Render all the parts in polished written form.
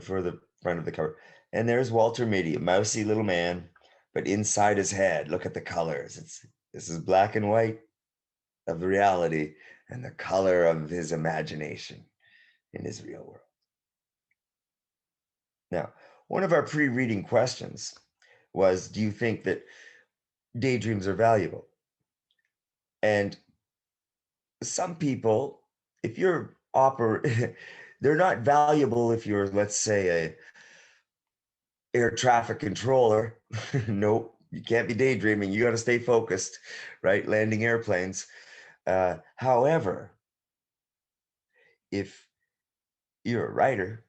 for the front of the cover. And there's Walter Mitty, a mousy little man, but inside his head, look at the colors. This is black and white of reality and the color of his imagination in his real world. Now, one of our pre-reading questions was, do you think that daydreams are valuable? And some people, if you're they're not valuable if you're, let's say, a air traffic controller. Nope, you can't be daydreaming. You got to stay focused, right? Landing airplanes. However, if you're a writer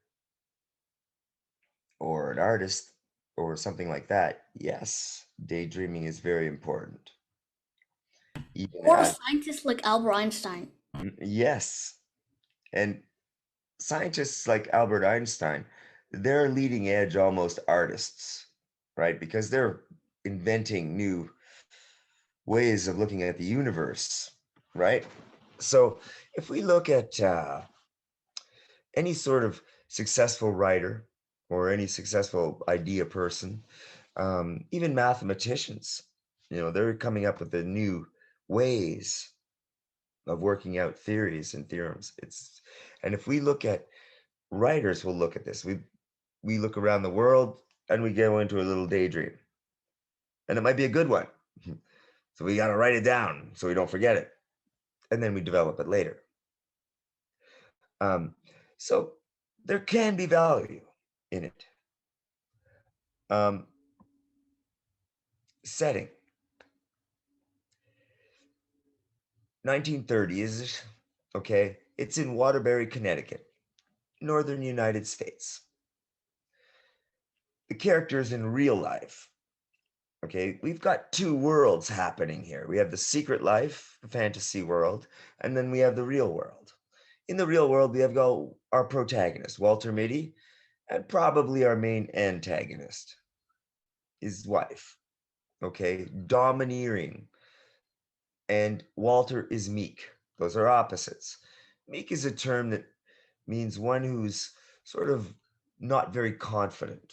or an artist or something like that, yes, daydreaming is very important. Even Or a as scientist like Albert Einstein. yes, and scientists like Albert Einstein, they're leading edge almost artists, right? Because they're inventing new ways of looking at the universe, right? So if we look at any sort of successful writer or any successful idea person, even mathematicians, they're coming up with the new ways of working out theories and theorems. And if we look at writers, will look at this. We look around the world and we go into a little daydream, and it might be a good one. So we got to write it down so we don't forget it, and then we develop it later. Um, so there can be value in it. Um, Setting 1930s, okay, it's in Waterbury, Connecticut, northern United States. The characters in real life, okay, we've got two worlds happening here. We have the secret life, the fantasy world, and then we have the real world. In the real world, we have our protagonist, Walter Mitty, and probably our main antagonist, his wife, okay, domineering. And Walter is meek. Those are opposites. Meek is a term that means one who's sort of not very confident,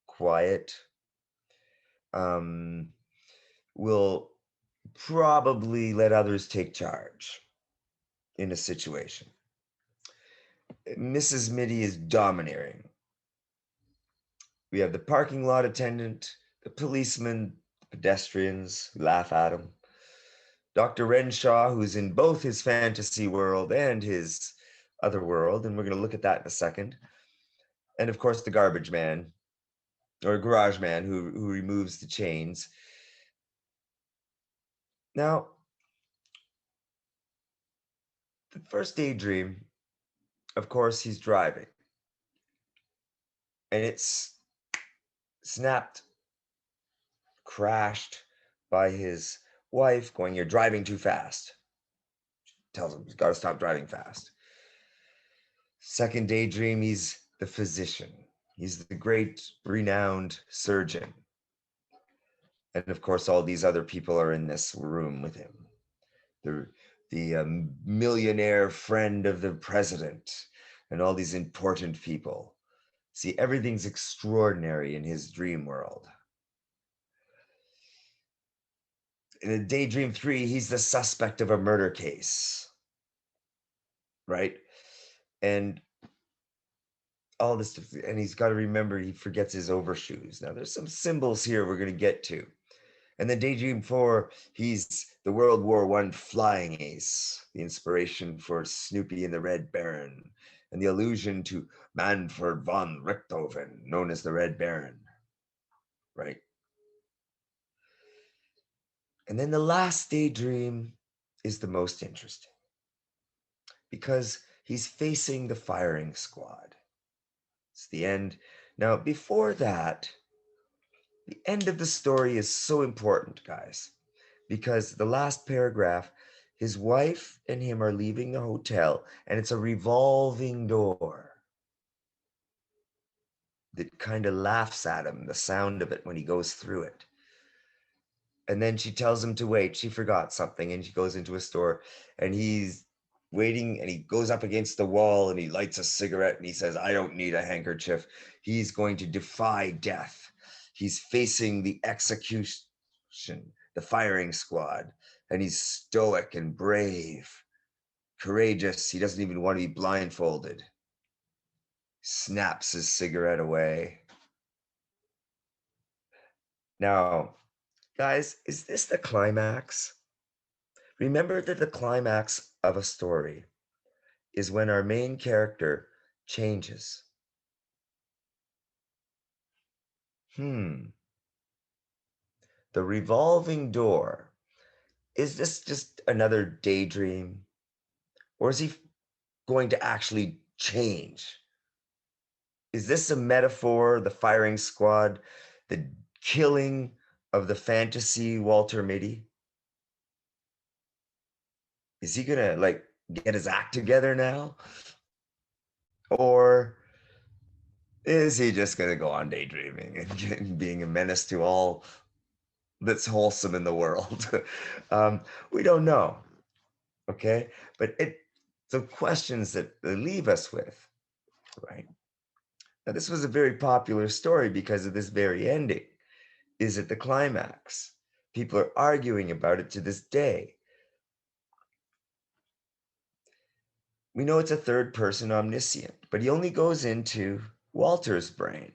quiet, um, will probably let others take charge in a situation. Mrs. Mitty is domineering. We have the parking lot attendant, the policeman, the pedestrians who laugh at him. Dr. Renshaw, who's in both his fantasy world and his other world, and we're going to look at that in a second. And of course, the garbage man or garage man who removes the chains. Now, the first daydream, of course, he's driving, and it's snapped, crashed by his wife going, "You're driving too fast." Tells him he's got to stop driving fast. Second daydream, he's the physician. He's the great renowned surgeon. And of course, all these other people are in this room with him. The millionaire friend of the president and all these important people. See, everything's extraordinary in his dream world. In Daydream 3, he's the suspect of a murder case, right? And all this stuff, and he's got to remember he forgets his overshoes. Now, there's some symbols here we're going to get to. And then Daydream 4, he's the World War I flying ace, the inspiration for Snoopy and the Red Baron, and the allusion to Manfred von Richthofen, known as the Red Baron, right? And then the last daydream is the most interesting because he's facing the firing squad. It's the end. Now, before that, the end of the story is so important, guys, because the last paragraph, his wife and him are leaving the hotel, and it's a revolving door that kind of laughs at him, the sound of it when he goes through it. And then she tells him to wait. She forgot something, and she goes into a store, and he's waiting, and he goes up against the wall and he lights a cigarette and he says, I don't need a handkerchief. He's going to defy death. He's facing the execution, the firing squad, and he's stoic and brave, courageous. He doesn't even want to be blindfolded. Snaps his cigarette away. Now, guys, is this the climax? Remember that the climax of a story is when our main character changes. The revolving door. Is this just another daydream? Or is he going to actually change? Is this a metaphor, the firing squad, the killing of the fantasy Walter Mitty? Is he gonna like get his act together now? Or is he just gonna go on daydreaming and being a menace to all that's wholesome in the world? We don't know. Okay, but the questions that they leave us with, right? Now, this was a very popular story because of this very ending. Is it the climax? People are arguing about it to this day. We know it's a third person omniscient, but he only goes into Walter's brain.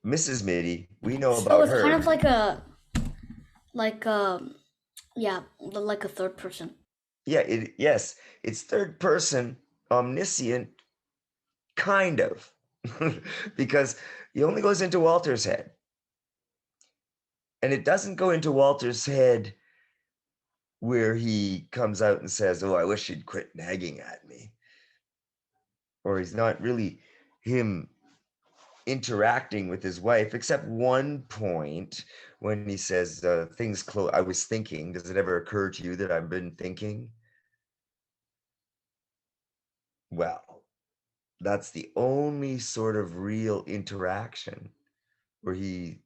Mrs. Mitty, we know So about it's kind her. of like a like yeah, like a third person. Yeah, yes, it's third person omniscient, kind of, because he only goes into Walter's head. And it doesn't go into Walter's head where he comes out and says, oh, I wish you'd quit nagging at me. Or he's not really him interacting with his wife, except one point when he says, things close. I was thinking, does it ever occur to you that I've been thinking? Well, that's the only sort of real interaction where he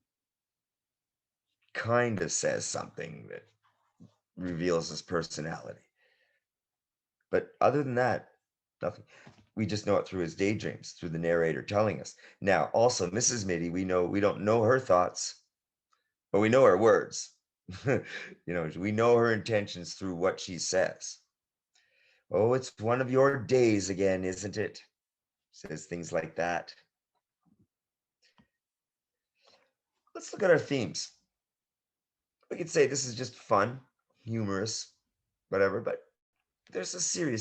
kind of says something that reveals his personality. But other than that, nothing. We just know it through his daydreams, through the narrator telling us. Now, also, Mrs. Mitty, we don't know her thoughts, but we know her words. We know her intentions through what she says. Oh, it's one of your days again, isn't it? Says things like that. Let's look at our themes. We could say this is just fun, humorous, whatever, but there's a serious